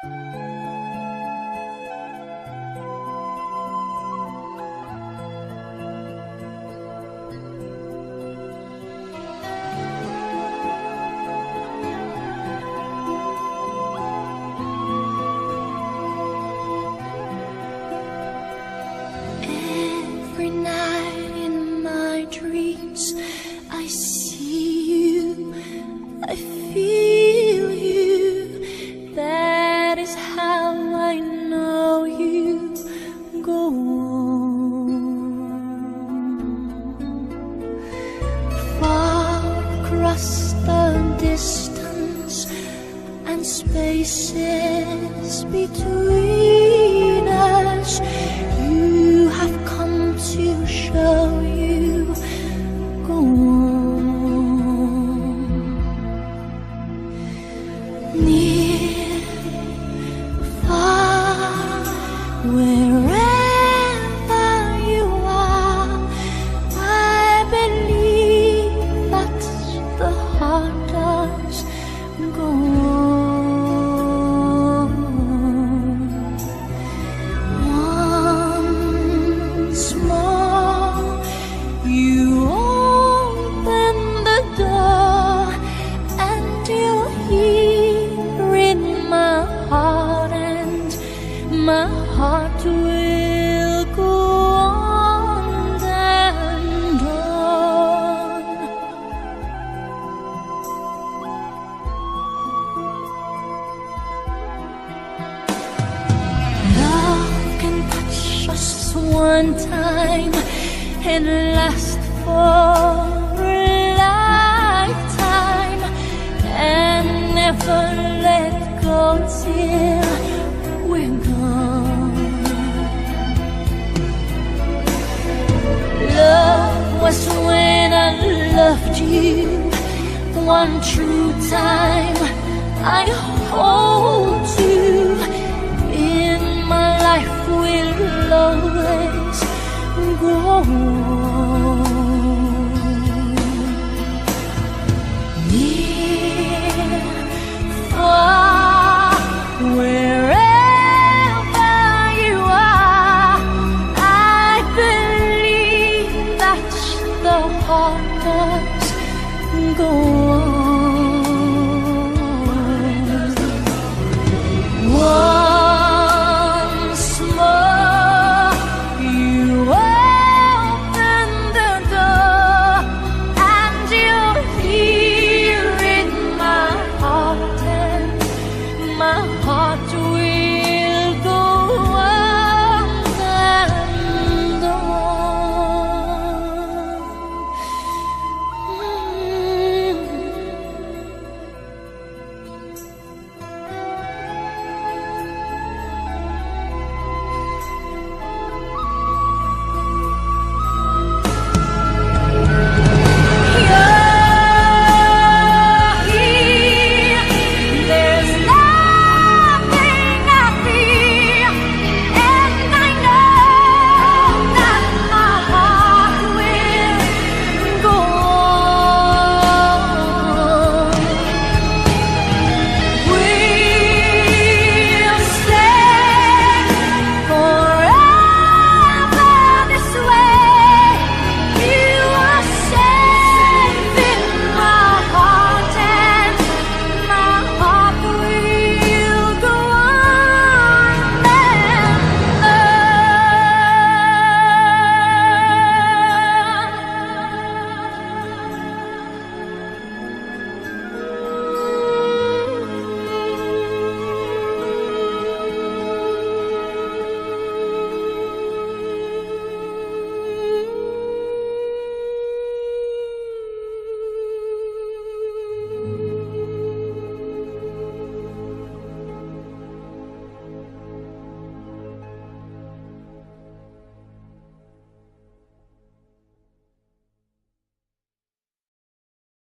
Every night in my dreams, I see you, I feel you. That is how I know you. Go on. Far across the distance and spaces between us, you have come to show you. Go on. Near, far, wherever you are, I believe that the heart does. Go on. Once more, you open the door, and you're here in my heart, and my heart will go on and on. Love can touch us one time and last for a lifetime, and never let go till we're gone. Love was when I loved you one true time. I hold you in my life, will always go on.